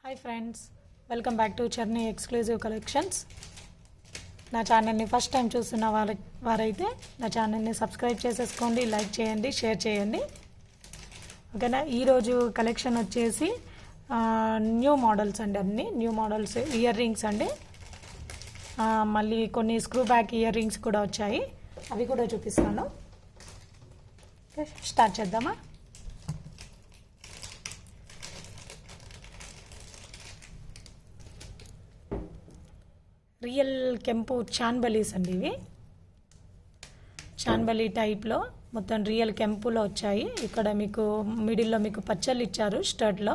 Hi friends, welcome back to చర్నీ exclusive collections. నా ఛానల్ని ఫస్ట్ టైం చూస్తున్న వారైతే నా ఛానల్ని సబ్స్క్రైబ్ చేసేసుకోండి, లైక్ చేయండి, షేర్ చేయండి. ఓకేనా. ఈరోజు కలెక్షన్ వచ్చేసి న్యూ మోడల్స్ అండి, అన్ని న్యూ మోడల్స్ ఇయర్ రింగ్స్ అండి. మళ్ళీ కొన్ని స్క్రూ బ్యాక్ ఇయర్ రింగ్స్ కూడా వచ్చాయి, అవి కూడా చూపిస్తాను. స్టార్ట్ చేద్దామా. రియల్ కెంపు చాన్బలీస్ అండి, ఇవి చాన్బలీ టైప్లో మొత్తం రియల్ కెంపులో వచ్చాయి. ఇక్కడ మీకు మిడిల్లో మీకు పచ్చళ్ళు ఇచ్చారు, స్టర్ట్లో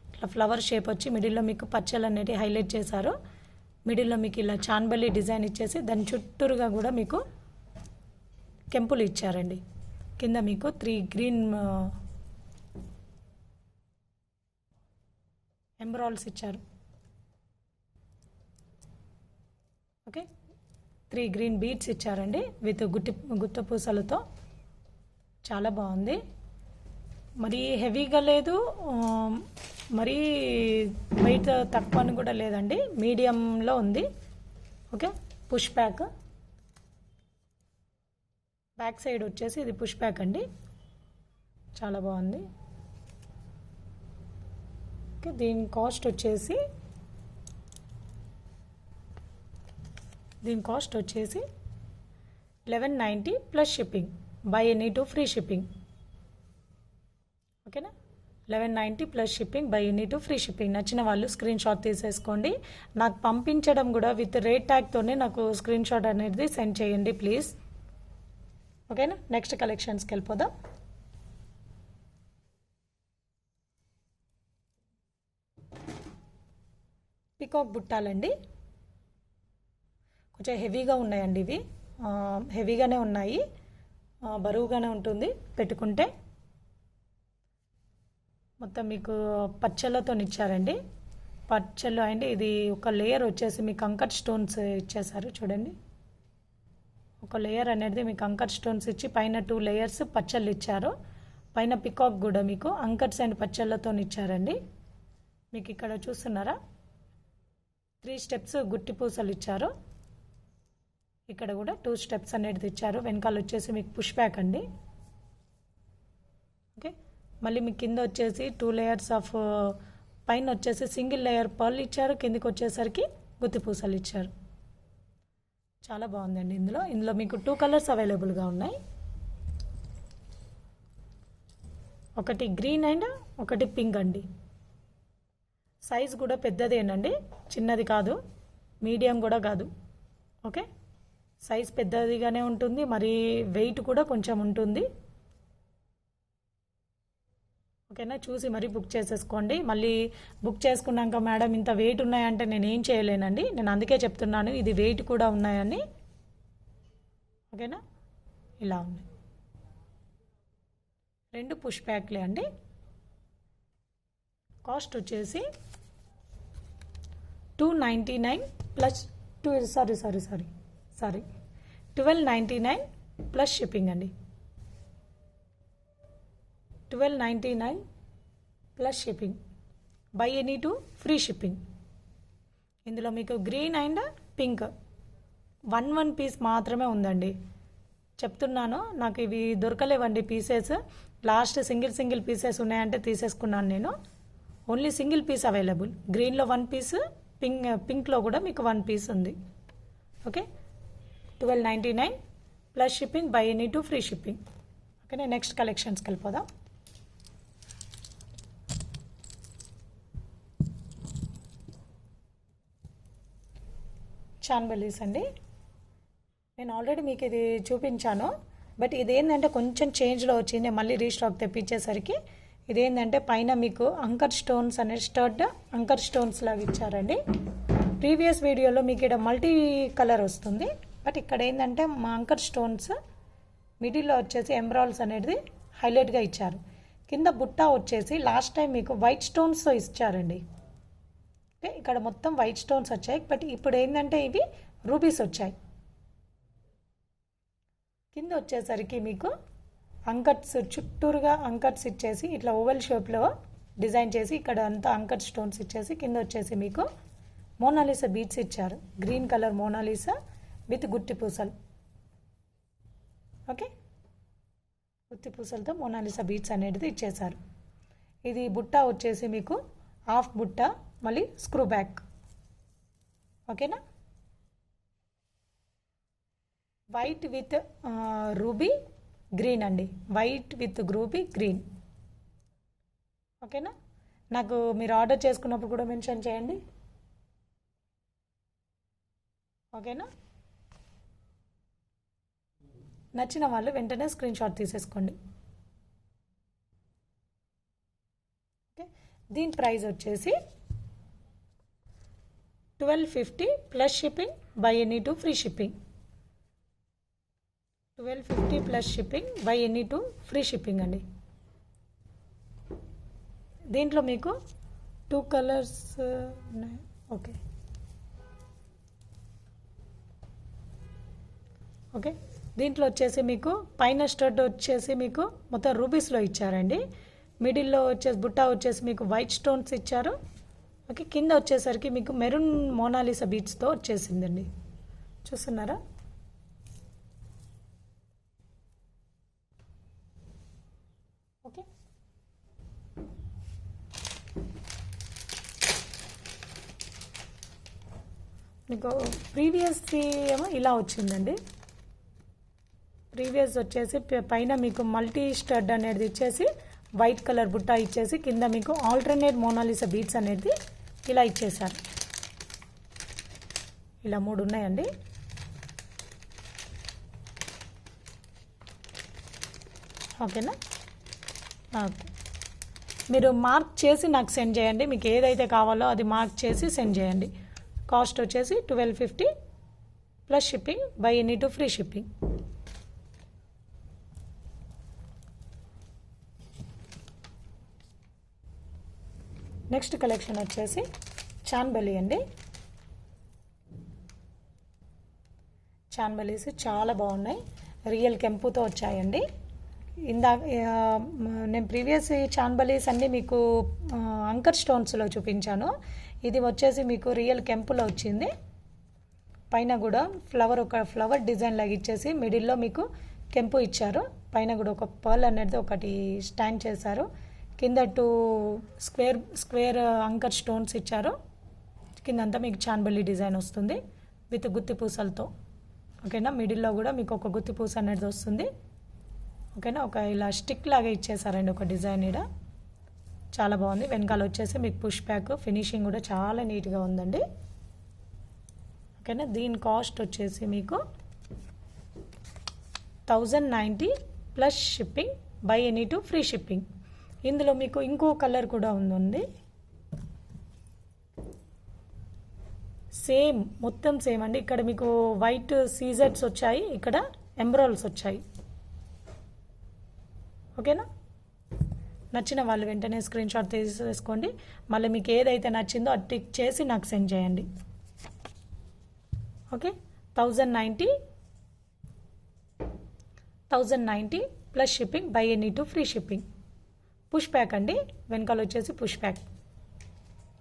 ఇట్లా ఫ్లవర్ షేప్ వచ్చి మిడిల్లో మీకు పచ్చళ్ళు అనేది హైలైట్ చేశారు. మిడిల్లో మీకు ఇలా చాన్బలీ డిజైన్ ఇచ్చేసి దాని చుట్టూరుగా కూడా మీకు కెంపులు ఇచ్చారండి. కింద మీకు 3 గ్రీన్ ఎంబ్రాయిల్స్ ఇచ్చారు. ఓకే, 3 గ్రీన్ బీడ్స్ ఇచ్చారండి విత్ గుత్త పూసలతో. చాలా బాగుంది, మరీ హెవీగా లేదు, మరీ వెయిట్ తక్కువ అని కూడా లేదండి, మీడియంలో ఉంది. ఓకే, పుష్ బ్యాక్ సైడ్ వచ్చేసి ఇది పుష్ బ్యాక్ అండి, చాలా బాగుంది. ఓకే, దీని కాస్ట్ వచ్చేసి 1190 plus shipping, buy any 2 free shipping. ఓకేనా, 1190 plus shipping, buy any 2 free shipping. నచ్చిన వాళ్ళు స్క్రీన్ షాట్ తీసేసుకోండి. నాకు పంపించడం కూడా విత్ రేట్ ట్యాగ్తోనే నాకు స్క్రీన్ షాట్ అనేది సెండ్ చేయండి ప్లీజ్. ఓకేనా, నెక్స్ట్ కలెక్షన్స్కి వెళ్ళిపోదాం. పికాక్ బుట్టాలండి, కొంచెం హెవీగా ఉన్నాయండి ఇవి, హెవీగానే ఉన్నాయి, బరువుగానే ఉంటుంది పెట్టుకుంటే. మొత్తం మీకు పచ్చళ్ళతో ఇచ్చారండి, పచ్చళ్ళు అండి. ఇది ఒక లేయర్ వచ్చేసి మీకు అంకర్ స్టోన్స్ ఇచ్చేసారు చూడండి. ఒక లేయర్ అనేది మీకు అంకర్ స్టోన్స్ ఇచ్చి పైన 2 లేయర్స్ పచ్చళ్ళు ఇచ్చారు. పైన పికాక్ కూడా మీకు అంకర్స్ అండ్ పచ్చళ్ళతో ఇచ్చారండి. మీకు ఇక్కడ చూస్తున్నారా 3 స్టెప్స్ గుట్టి పూసలు ఇచ్చారు. ఇక్కడ కూడా 2 స్టెప్స్ అనేది ఇచ్చారు. వెనకాల వచ్చేసి మీకు పుష్ బ్యాక్ అండి. ఓకే, మళ్ళీ మీకు కింద వచ్చేసి 2 లేయర్స్ ఆఫ్, పైన వచ్చేసి సింగిల్ లేయర్ పర్ల్ ఇచ్చారు, కిందికి వచ్చేసరికి గుత్తి పూసలు ఇచ్చారు. చాలా బాగుందండి. ఇందులో మీకు 2 కలర్స్ అవైలబుల్గా ఉన్నాయి, ఒకటి గ్రీన్ అండ్ ఒకటి పింక్ అండి. సైజ్ కూడా పెద్దదేనండి, చిన్నది కాదు, మీడియం కూడా కాదు. ఓకే, సైజ్ పెద్దదిగానే ఉంటుంది, మరి వెయిట్ కూడా కొంచెం ఉంటుంది. ఓకేనా, చూసి మరి బుక్ చేసేసుకోండి. మళ్ళీ బుక్ చేసుకున్నాక మేడం ఇంత వెయిట్ ఉన్నాయంటే నేను ఏం చేయలేనండి, నేను అందుకే చెప్తున్నాను ఇది వెయిట్ కూడా ఉన్నాయని. ఓకేనా, ఇలా ఉంది, 2 పుష్ బ్యాక్లే అండి. కాస్ట్ వచ్చేసి 299 ప్లస్ 1299 ప్లస్ షిప్పింగ్ అండి. 1299 plus shipping, buy any 2 free shipping. ఇందులో మీకు గ్రీన్ అండ్ పింక్ 1 పీస్ మాత్రమే ఉందండి. చెప్తున్నాను, నాకు ఇవి దొరకలేవండి పీసెస్. లాస్ట్ సింగిల్ పీసెస్ ఉన్నాయంటే తీసేసుకున్నాను నేను. Only single piece available. గ్రీన్లో 1 పీస్, పింక్లో కూడా మీకు 1 పీస్ ఉంది. Okay, 1299 plus shipping, buy any 2 free shipping. Okay, next కలెక్షన్స్కి వెళ్ళిపోదాం. చాన్బలీస్ అండి, నేను ఆల్రెడీ మీకు ఇది చూపించాను, బట్ ఇదేంటంటే కొంచెం చేంజ్లో వచ్చింది, మళ్ళీ రీస్టాక్ తెప్పించేసరికి. ఇదేంటంటే పైన మీకు అంకర్ స్టోన్స్ అనేది స్టర్డ్ అంకర్ స్టోన్స్ లాగా ఇచ్చారండి. ప్రీవియస్ వీడియోలో మీకు ఇక్కడ మల్టీ కలర్ వస్తుంది, బట్ ఇక్కడ ఏంటంటే మా అంకర్ స్టోన్స్ మిడిల్లో వచ్చేసి ఎంబ్రాయిల్స్ అనేది హైలైట్గా ఇచ్చారు. కింద బుట్ట వచ్చేసి లాస్ట్ టైం మీకు వైట్ స్టోన్స్తో ఇచ్చారండి. ఓకే, ఇక్కడ మొత్తం వైట్ స్టోన్స్ వచ్చాయి, బట్ ఇప్పుడు ఏంటంటే ఇవి రూబీస్ వచ్చాయి. కింద వచ్చేసరికి మీకు అంకట్స్ చుట్టూరుగా అంకట్స్ ఇచ్చేసి ఇట్లా ఓవెల్ షేప్లో డిజైన్ చేసి ఇక్కడ అంతా అంకర్ స్టోన్స్ ఇచ్చేసి కింద వచ్చేసి మీకు మోనాలిసా బీడ్స్ ఇచ్చారు. గ్రీన్ కలర్ మోనాలిసా విత్ గుత్తి పూసలు. ఓకే, గుత్తి పూసలతో మోనాలిసా బీడ్స్ అనేది ఇచ్చేసారు. ఇది బుట్ట వచ్చేసి మీకు హాఫ్ బుట్ట, మళ్ళీ స్క్రూ బ్యాక్. ఓకేనా, వైట్ విత్ రూబీ గ్రీన్ అండి, వైట్ విత్ రూబీ గ్రీన్. ఓకేనా, నాకు మీరు ఆర్డర్ చేసుకున్నప్పుడు కూడా మెన్షన్ చేయండి. ఓకేనా, నచ్చిన వాళ్ళు వెంటనే స్క్రీన్ షాట్ తీసేసుకోండి. ఓకే, దీని ప్రైస్ వచ్చేసి 1250 plus shipping, buy any two free shipping. 1250 plus shipping, buy any two free shipping అండి. దీంట్లో మీకు 2 కలర్స్ ఉన్నాయి. ఓకే ఓకే, దీంట్లో వచ్చేసి మీకు పైన స్టడ్ వచ్చేసి మీకు మొత్తం రూబీస్లో ఇచ్చారండి. మిడిల్లో వచ్చేసి బుట్ట వచ్చేసి మీకు వైట్ స్టోన్స్ ఇచ్చారు. ఓకే, కింద వచ్చేసరికి మీకు మెరూన్ మోనాలిసా బీడ్స్తో వచ్చేసిందండి. చూస్తున్నారా? ఓకే, మీకు ప్రీవియస్ ఏమో ఇలా వచ్చిందండి. ప్రీవియస్ వచ్చేసి పైన మీకు మల్టీ స్టడ్ అనేది ఇచ్చేసి వైట్ కలర్ బుట్ట ఇచ్చేసి కింద మీకు ఆల్టర్నేట్ మోనాలిసా బీడ్స్ అనేది ఇలా ఇచ్చేసారు. ఇలా 3 ఉన్నాయండి. ఓకేనా, ఓకే, మీరు మార్క్ చేసి నాకు సెండ్ చేయండి. మీకు ఏదైతే కావాలో అది మార్క్ చేసి సెండ్ చేయండి. కాస్ట్ వచ్చేసి 1250 plus shipping, buy any two free shipping. Next collection వచ్చేసి చాన్బలి అండి. చాన్బలీస్ చాలా బాగున్నాయి, రియల్ కెంపుతో వచ్చాయండి. నేను ప్రీవియస్ చాన్బలీస్ అన్నీ మీకు అంకర్ స్టోన్స్లో చూపించాను. ఇది వచ్చేసి మీకు రియల్ కెంపులో వచ్చింది. పైన కూడా ఒక ఫ్లవర్ డిజైన్ లాగా ఇచ్చేసి మిడిల్లో మీకు కెంపు ఇచ్చారు. పైన కూడా ఒక పర్ల్ అనేది ఒకటి స్టాండ్ చేశారు. కింద 2 స్క్వేర్ అంకర్ స్టోన్స్ ఇచ్చారు. కిందంతా మీకు చాన్బలి డిజైన్ వస్తుంది విత్ గుత్తి పూసలతో. ఓకేనా, మిడిల్లో కూడా మీకు ఒక గుత్తి పూస అనేది వస్తుంది. ఓకేనా, ఒక ఇలా స్టిక్ లాగా ఇచ్చేసారండి ఒక డిజైన్. ఇక్కడ చాలా బాగుంది. వెనకాల వచ్చేసి మీకు పుష్ బ్యాక్ ఫినిషింగ్ కూడా చాలా నీట్గా ఉందండి. ఓకేనా, దీని కాస్ట్ వచ్చేసి మీకు 1090 plus shipping, buy any two free shipping. ఇందులో మీకు ఇంకో కలర్ కూడా ఉంది. సేమ్, మొత్తం సేమ్ అండి. ఇక్కడ మీకు వైట్ సీజెట్స్ వచ్చాయి, ఇక్కడ ఎంబ్రాయిల్స్ వచ్చాయి. ఓకేనా, నచ్చిన వాళ్ళు వెంటనే స్క్రీన్ షాట్ తీసేసుకోండి. మళ్ళీ మీకు ఏదైతే నచ్చిందో అది టిక్ చేసి నాకు సెండ్ చేయండి. Okay, 1090 plus shipping, buy any two free shipping. Push back అండి, వెనకాల వచ్చేసి పుష్ బ్యాక్.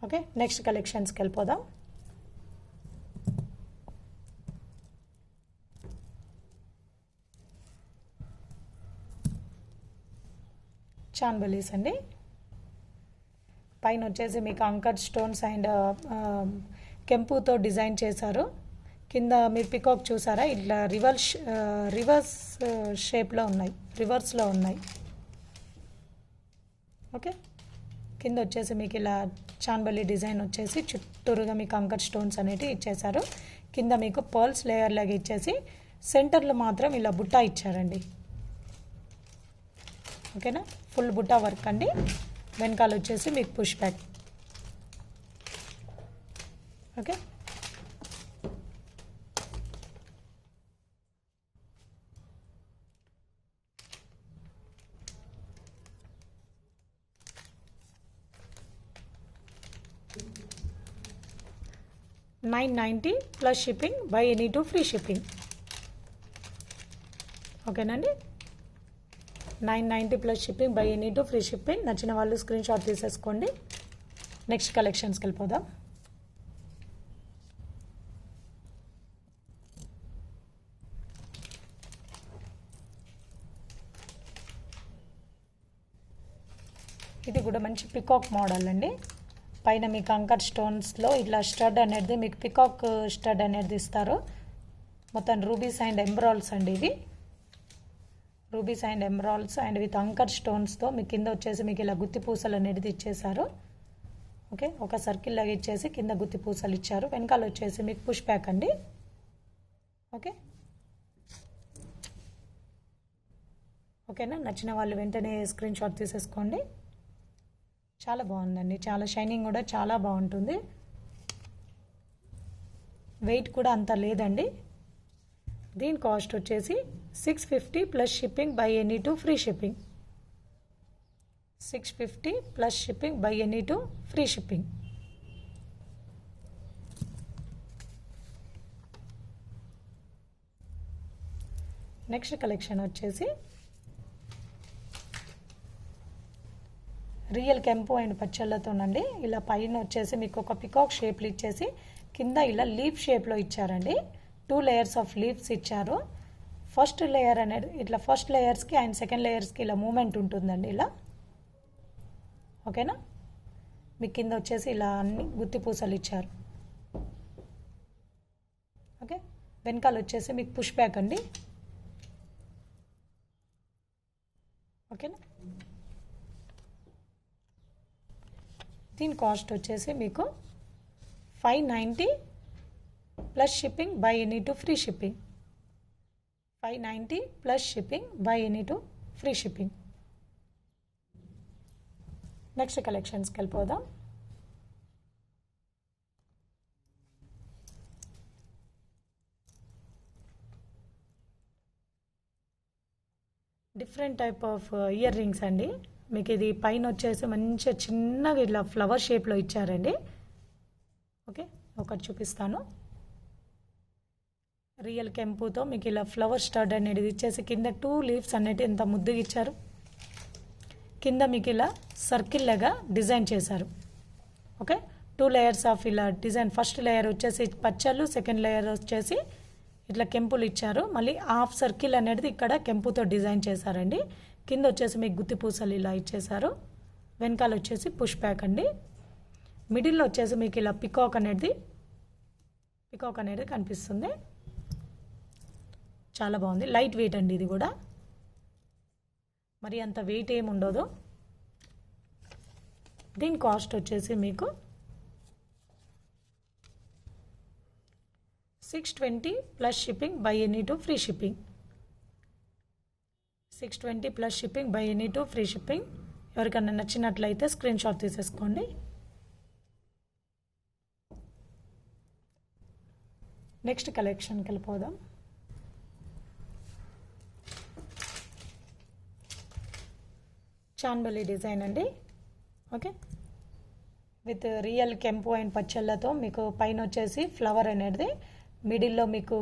ఓకే, నెక్స్ట్ కలెక్షన్స్కి వెళ్ళిపోదాం. చాన్బలీస్ అండి. పైన వచ్చేసి మీకు అంకర్ స్టోన్స్ అండ్ కెంపుతో డిజైన్ చేశారు. కింద మీరు పికాక్ చూసారా, ఇట్లా రివర్స్ షేప్లో ఉన్నాయి, రివర్స్లో ఉన్నాయి. ఓకే, కింద వచ్చేసి మీకు ఇలా చాన్బలి డిజైన్ వచ్చేసి చుట్టూరుగా మీకు అంకర్ స్టోన్స్ అనేవి ఇచ్చేసారు. కింద మీకు పర్ల్స్ లేయర్ లాగా ఇచ్చేసి సెంటర్లో మాత్రం ఇలా బుట్ట ఇచ్చారండి. ఓకేనా, ఫుల్ బుట్ట వర్క్ అండి. వెనకాల వచ్చేసి మీకు push back. Okay, $990 plus shipping, buy any two free shipping. ఓకేనండి, 990 plus shipping, buy any two free shipping. నచ్చిన వాళ్ళు స్క్రీన్ షాట్ తీసేసుకోండి. నెక్స్ట్ కలెక్షన్స్కి వెళ్ళిపోదాం. ఇది కూడా మంచి పికాక్ మోడల్ అండి. పైన మీకు అంకర్ స్టోన్స్లో ఇట్లా స్టడ్ అనేది మీకు పికాక్ స్టడ్ అనేది ఇస్తారు. మొత్తం రూబీస్ అండ్ ఎంబ్రాయిల్స్ అండి. ఇవి రూబీస్ అండ్ ఎంబ్రాయిల్స్ అండ్ విత్ అంకర్ స్టోన్స్తో మీకు కింద వచ్చేసి మీకు ఇలా గుత్తి పూసలు అనేది ఇచ్చేసారు. ఓకే, ఒక సర్కిల్ లాగా ఇచ్చేసి కింద గుత్తి పూసలు ఇచ్చారు. వెనకాల వచ్చేసి మీకు పుష్ బ్యాక్ అండి. ఓకే, ఓకేనా. నచ్చిన వాళ్ళు వెంటనే స్క్రీన్ షాట్ తీసేసుకోండి. చాలా బాగుందండి, చాలా షైనింగ్ కూడా చాలా బాగుంటుంది. వెయిట్ కూడా అంత లేదండి. దీని కాస్ట్ వచ్చేసి 650 plus shipping, buy any two free shipping. 650 plus shipping, buy any two free shipping. Next collection వచ్చేసి రియల్ కెంపు అండ్ పచ్చళ్ళతోనండి. ఇలా పైన వచ్చేసి మీకు ఒక పికాక్ షేప్లు ఇచ్చేసి కింద ఇలా లీఫ్ షేప్లో ఇచ్చారండి. 2 లేయర్స్ ఆఫ్ లీవ్స్ ఇచ్చారు. ఫస్ట్ లేయర్ అనేది ఇట్లా ఫస్ట్ లేయర్స్కి అండ్ సెకండ్ లేయర్స్కి ఇలా మూమెంట్ ఉంటుందండి ఇలా. ఓకేనా. మీ కింద వచ్చేసి ఇలా అన్ని గుత్తి పూసలు ఇచ్చారు. ఓకే, వెనకాల వచ్చేసి మీకు పుష్ బ్యాక్ అండి. ఓకేనా. దీని కాస్ట్ వచ్చేసి మీకు 590 plus shipping, buy any two free shipping. 590 plus shipping, buy any two free shipping. Next కలెక్షన్స్కి వెళ్ళిపోదాం. Different type of earrings అండి. మీకు ఇది పైన వచ్చేసి మంచిగా చిన్నగా ఇట్లా ఫ్లవర్ షేప్లో ఇచ్చారండి. ఓకే, ఒకటి చూపిస్తాను. రియల్ కెంపుతో మీకు ఇలా ఫ్లవర్ స్టడ్ అనేది ఇచ్చేసి కింద 2 లీవ్స్ అనేది ఎంత ముద్దుగా ఇచ్చారు. కింద మీకు ఇలా సర్కిల్ లాగా డిజైన్ చేశారు. ఓకే, 2 లేయర్స్ ఆఫ్ ఇలా డిజైన్. ఫస్ట్ లేయర్ వచ్చేసి పచ్చళ్ళు, సెకండ్ లేయర్ వచ్చేసి ఇట్లా కెంపులు ఇచ్చారు. మళ్ళీ హాఫ్ సర్కిల్ అనేది ఇక్కడ కెంపుతో డిజైన్ చేశారండి. కింద వచ్చేసి మీకు గుత్తి పూసలు ఇలా ఇచ్చేసారు. వెనకాల వచ్చేసి పుష్ బ్యాక్ అండి. మిడిల్లో వచ్చేసి మీకు ఇలా పికాక్ అనేది కనిపిస్తుంది. చాలా బాగుంది. లైట్ వెయిట్ అండి. ఇది కూడా మరి అంత వెయిట్ ఏమి ఉండదు. దీని కాస్ట్ వచ్చేసి మీకు 620 plus shipping, buy any two free shipping. 620 plus shipping, buy any two free shipping. ఎవరికైనా నచ్చినట్లయితే స్క్రీన్ షాట్ తీసేసుకోండి. నెక్స్ట్ కలెక్షన్కి వెళ్ళిపోదాం. చాన్బలి డిజైన్ అండి. ఓకే, విత్ రియల్ కెంపు అండ్ పచ్చళ్ళతో మీకు పైన వచ్చేసి ఫ్లవర్ అనేది, మిడిల్లో మీకు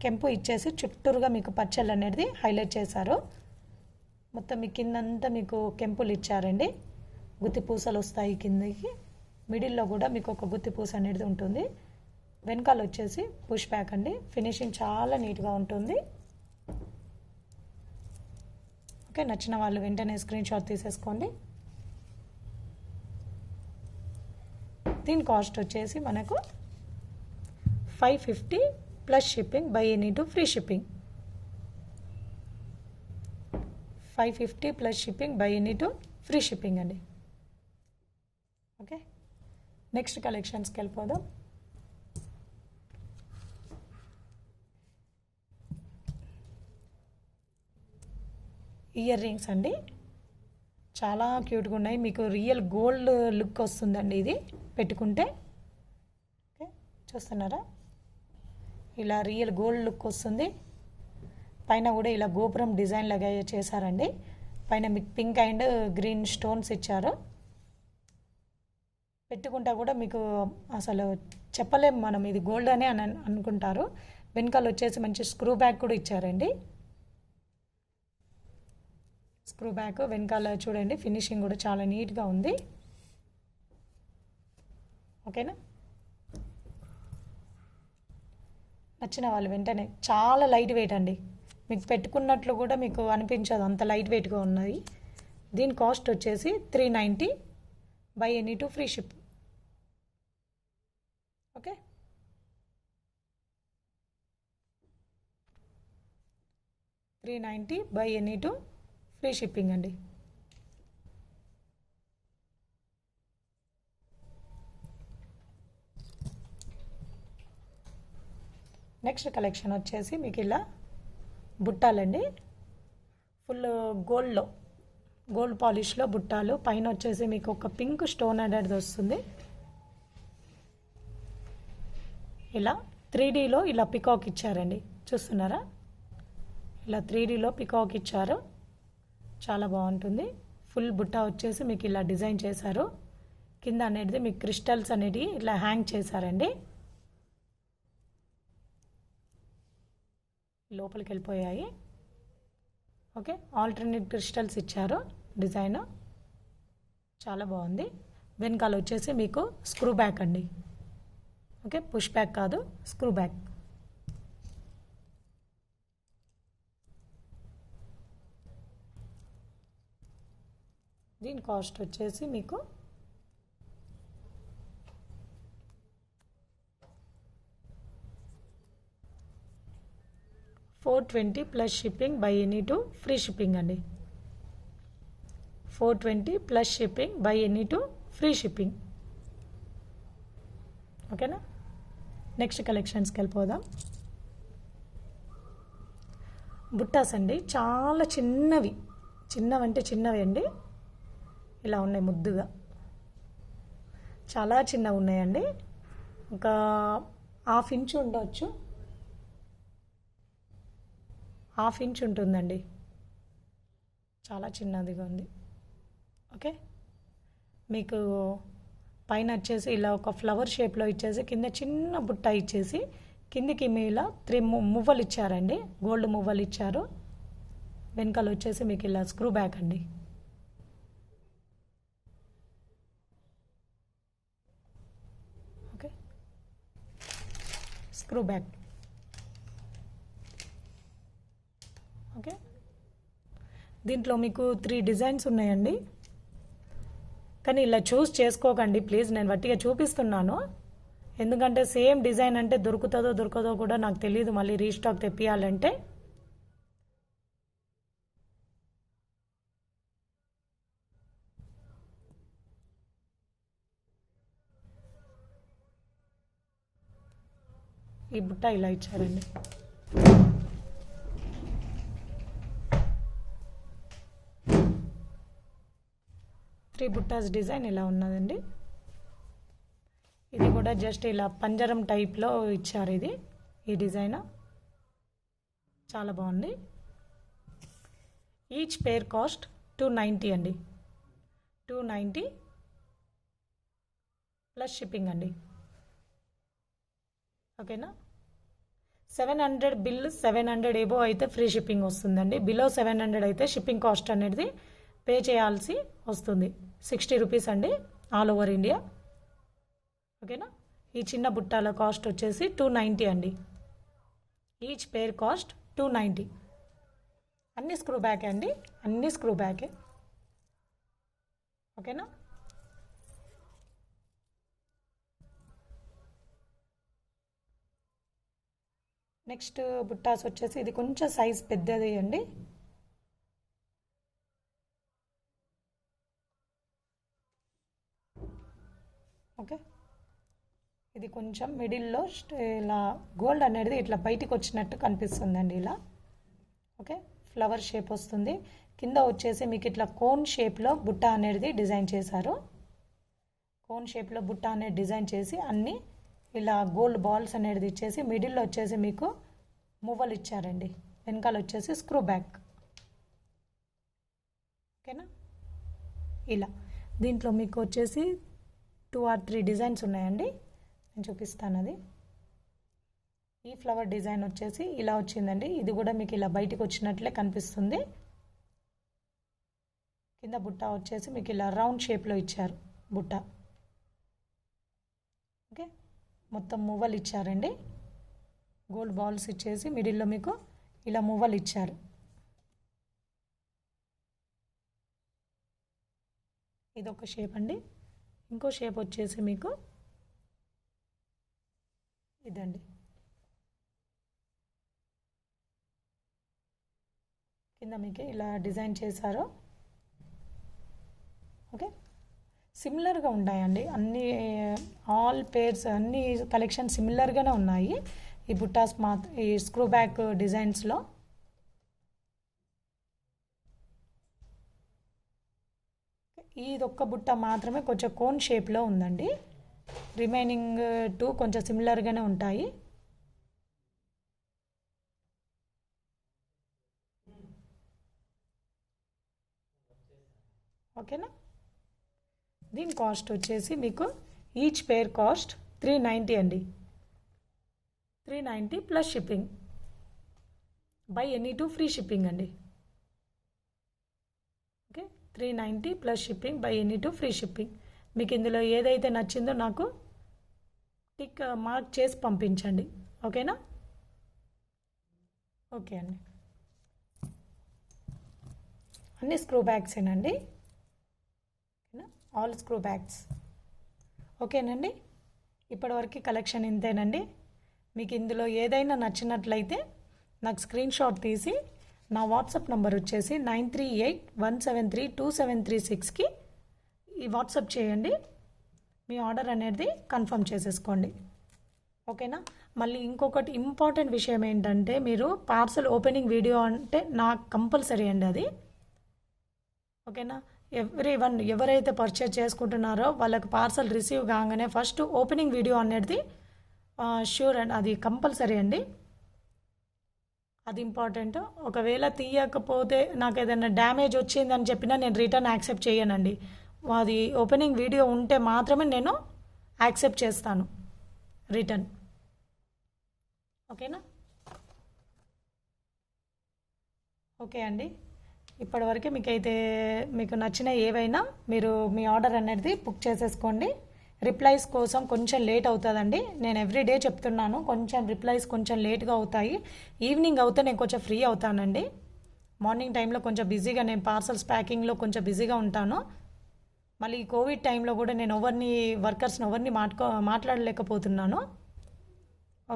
కెంపు ఇచ్చేసి చుట్టూరుగా మీకు పచ్చళ్ళు అనేది హైలైట్ చేశారు. మొత్తం మీ కిందంతా మీకు కెంపులు ఇచ్చారండి. గుత్తి పూసలు వస్తాయి కిందకి. మిడిల్లో కూడా మీకు ఒక గుత్తి పూస అనేది ఉంటుంది. వెనకాల వచ్చేసి పుష్ బ్యాక్ అండి. ఫినిషింగ్ చాలా నీట్గా ఉంటుంది. ఓకే, నచ్చిన వాళ్ళు వెంటనే స్క్రీన్ షాట్ తీసేసుకోండి. దీని కాస్ట్ వచ్చేసి మనకు 550 plus shipping, buy any two free shipping. 550 plus shipping, buy any two free shipping అండి. ఓకే, నెక్స్ట్ కలెక్షన్స్కి వెళ్ళిపోదాం. ఇయర్ రింగ్స్ అండి. చాలా క్యూట్గా ఉన్నాయి. మీకు రియల్ గోల్డ్ లుక్ వస్తుందండి ఇది పెట్టుకుంటే. ఓకే, చూస్తున్నారా, ఇలా రియల్ గోల్డ్ లుక్ వస్తుంది. పైన కూడా ఇలా గోపురం డిజైన్ లాగా చేశారండి. పైన మీకు పింక్ అండ్ గ్రీన్ స్టోన్స్ ఇచ్చారు. పెట్టుకుంటా కూడా మీకు అసలు చెప్పలేము మనం ఇది గోల్డ్ అని అనుకుంటారు. వెనకాల వచ్చేసి మంచి స్క్రూ బ్యాగ్ కూడా ఇచ్చారండి. స్క్రూ బ్యాక్ వెనకాల చూడండి ఫినిషింగ్ కూడా చాలా నీట్గా ఉంది. ఓకేనా, నచ్చిన వాళ్ళు వెంటనే, చాలా లైట్ వెయిట్ అండి, మీకు పెట్టుకున్నట్లు కూడా మీకు అనిపించదు, అంత లైట్ వెయిట్గా ఉన్నది. దీని కాస్ట్ వచ్చేసి 390 by any two free ship. Okay, $390 by any two free shipping అండి. నెక్స్ట్ కలెక్షన్ వచ్చేసి మీకు ఇలా బుట్టాలండి, ఫుల్ గోల్డ్ పాలిష్లో బుట్టాలు, పైన వచ్చేసి మీకు ఒక పింక్ స్టోన్ అనేది వస్తుంది. ఇలా 3Dలో ఇలా పికాక్ ఇచ్చారండి, చూస్తున్నారా, ఇలా 3Dలో పికాక్ ఇచ్చారు, చాలా బాగుంటుంది. ఫుల్ బుట్ట వచ్చేసి మీకు ఇలా డిజైన్ చేశారు, కింద అనేది మీకు క్రిస్టల్స్ అనేది ఇలా హ్యాంగ్ చేశారండి, లోపలికి వెళ్ళిపోయాయి. ఓకే, ఆల్టర్నేట్ క్రిస్టల్స్ ఇచ్చారు, డిజైన్ చాలా బాగుంది. వెనకాల వచ్చేసి మీకు స్క్రూ బ్యాక్ అండి. ఓకే, పుష్ బ్యాక్ కాదు, స్క్రూ బ్యాక్. దీని కాస్ట్ వచ్చేసి మీకు $420 plus shipping buy any two free shipping అండి. $420 plus shipping buy any two free shipping. ఓకేనా, నెక్స్ట్ కలెక్షన్స్కి వెళ్ళిపోదాం. బుట్టాస్ అండి, చాలా చిన్నవంటే చిన్నవి అండి, ఇలా ఉన్నాయి ముద్దుగా, చాలా చిన్నవి ఉన్నాయండి, ఒక 1/2 ఇంచ్ ఉండవచ్చు, 1/2 ఇంచ్ ఉంటుందండి, చాలా చిన్నదిగా ఉంది. ఓకే, మీకు పైన వచ్చేసి ఇలా ఒక ఫ్లవర్ షేప్లో ఇచ్చేసి కింద చిన్న బుట్ట ఇచ్చేసి కిందికి మీలా 3 మువ్వలు ఇచ్చారండి, గోల్డ్ మువ్వలు ఇచ్చారు. వెనకాల వచ్చేసి మీకు ఇలా స్క్రూ బ్యాక్ అండి. Okay, screw back. ఓకే, దీంట్లో మీకు 3 డిజైన్స్ ఉన్నాయండి, కానీ ఇలా చూస్ చేసుకోకండి ప్లీజ్, నేను వట్టిగా చూపిస్తున్నాను, ఎందుకంటే సేమ్ డిజైన్ అంటే దొరకదో కూడా నాకు తెలియదు, మళ్ళీ రీస్టాక్ తెప్పియాలంటే. ఈ బుట్ట ఇలా ఇచ్చారండి, త్రీ బుట్టాస్ డిజైన్ ఇలా ఉన్నదండి. ఇది కూడా జస్ట్ ఇలా పంజరం టైప్లో ఇచ్చారు, ఈ డిజైన్ చాలా బాగుంది. ఈచ్ పేర్ కాస్ట్ 290 అండి, 290 ప్లస్ షిప్పింగ్ అండి. ఓకేనా, 700 బిల్ 700 ఎబో అయితే ఫ్రీ షిప్పింగ్ వస్తుందండి, బిలో 700 అయితే షిప్పింగ్ కాస్ట్ అనేది పే చేయాల్సి వస్తుంది. 60 రూపీస్ అండి, ఆల్ ఓవర్ ఇండియా. ఓకేనా, ఈ చిన్న బుట్టాల కాస్ట్ వచ్చేసి 290 అండి, ఈచ్ పేర్ కాస్ట్ 290. అన్ని స్క్రూ బ్యాకే అండి, అన్ని స్క్రూ బ్యాకే. ఓకేనా, నెక్స్ట్ బుట్టాస్ వచ్చేసి ఇది కొంచెం సైజ్ పెద్దది అండి. ఓకే, ఇది కొంచెం మిడిల్లో ఇలా గోల్డ్ అనేది ఇట్లా బయటికి వచ్చినట్టు కనిపిస్తుందండి ఇలా. ఓకే, ఫ్లవర్ షేప్ వస్తుంది, కింద వచ్చేసి మీకు ఇట్లా కోన్ షేప్లో బుట్ట అనేది డిజైన్ చేశారు, కోన్ షేప్లో బుట్ట అనేది డిజైన్ చేసి అన్నీ ఇలా గోల్డ్ బాల్స్ అనేది ఇచ్చేసి మిడిల్లో వచ్చేసి మీకు మువ్వలు ఇచ్చారండి, వెనకాల వచ్చేసి స్క్రూ బ్యాక్. ఓకేనా, ఇలా దీంట్లో మీకు వచ్చేసి 2 or 3 డిజైన్స్ ఉన్నాయండి, నేను చూపిస్తాను. అది ఈ ఫ్లవర్ డిజైన్ వచ్చేసి ఇలా వచ్చిందండి, ఇది కూడా మీకు ఇలా బయటికి వచ్చినట్లే కనిపిస్తుంది. కింద బుట్ట వచ్చేసి మీకు ఇలా రౌండ్ షేప్లో ఇచ్చారు బుట్ట. ఓకే, మొత్తం మువ్వలు ఇచ్చారండి. గోల్డ్ బాల్స్ ఇచ్చేసి మిడిల్లో మీకు ఇలా మువ్వలు ఇచ్చారు. ఇదొక షేప్ అండి. ఇంకో షేప్ వచ్చేసి మీకు ఇదండి. కింద మీకు ఇలా డిజైన్ చేశారు. ఓకే, సిమిలర్గా ఉన్నాయండి అన్ని, ఆల్ పేర్స్ అన్ని కలెక్షన్ సిమిలర్గానే ఉన్నాయి ఈ బుట్టాస్ ఈ స్క్రూ బ్యాక్ డిజైన్స్లో. ఇదొక్క బుట్ట మాత్రమే కొంచెం కోన్ షేప్లో ఉందండి. రిమైనింగ్ టూ కొంచెం సిమిలర్గానే ఉంటాయి. ఓకేనా. దీని కాస్ట్ వచ్చేసి మీకు ఈచ్ పేర్ కాస్ట్ 390 అండి. 390 plus shipping. Buy any two free shipping అండి. Okay, 390 plus shipping, buy any two free shipping. మీకు ఇందులో ఏదైతే నచ్చిందో నాకు టిక్ మార్క్ చేసి పంపించండి. ఓకేనా. ఓకే అండి, అన్ని స్క్రూ బ్యాగ్సేనండి. All screw bags. ఓకేనండి, ఇప్పటివరకు కలెక్షన్ ఇంతేనండి. మీకు ఇందులో ఏదైనా నచ్చినట్లయితే నాకు స్క్రీన్ షాట్ తీసి నా వాట్సాప్ నెంబర్ వచ్చేసి 9381732736కి ఈ వాట్సాప్ చేయండి. మీ ఆర్డర్ అనేది కన్ఫర్మ్ చేసేసుకోండి. ఓకేనా. మళ్ళీ ఇంకొకటి ఇంపార్టెంట్ విషయం ఏంటంటే, మీరు పార్సల్ ఓపెనింగ్ వీడియో అంటే నాకు కంపల్సరీ అండి అది. ఓకేనా. ఎవరైతే పర్చేజ్ చేసుకుంటున్నారో వాళ్ళకి పార్సల్ రిసీవ్ కాగానే ఫస్ట్ ఓపెనింగ్ వీడియో అనేది ష్యూర్ అండి, అది కంపల్సరీ అండి, అది ఇంపార్టెంట్. ఒకవేళ తీయకపోతే నాకు ఏదైనా డ్యామేజ్ వచ్చిందని చెప్పినా నేను రిటర్న్ యాక్సెప్ట్ చేయనండి. అది ఓపెనింగ్ వీడియో ఉంటే మాత్రమే నేను యాక్సెప్ట్ చేస్తాను రిటర్న్. ఓకేనా. ఓకే అండి, ఇప్పటివరకు మీకు నచ్చిన ఏవైనా మీరు మీ ఆర్డర్ అనేది బుక్ చేసేసుకోండి. రిప్లైస్ కోసం కొంచెం లేట్ అవుతుందండి. నేను ఎవ్రీడే చెప్తున్నాను, కొంచెం రిప్లైస్ కొంచెం లేట్గా అవుతాయి. ఈవినింగ్ అవుతే నేను కొంచెం ఫ్రీ అవుతానండి. మార్నింగ్ టైంలో కొంచెం బిజీగా, నేను పార్సల్స్ ప్యాకింగ్లో కొంచెం బిజీగా ఉంటాను. మళ్ళీ ఈ కోవిడ్ టైంలో కూడా నేను వర్కర్స్ని ఎవరిని మాట్లాడలేకపోతున్నాను.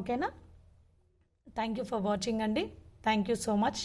ఓకేనా. థ్యాంక్ యూ ఫర్ వాచింగ్ అండి. Thank you so much.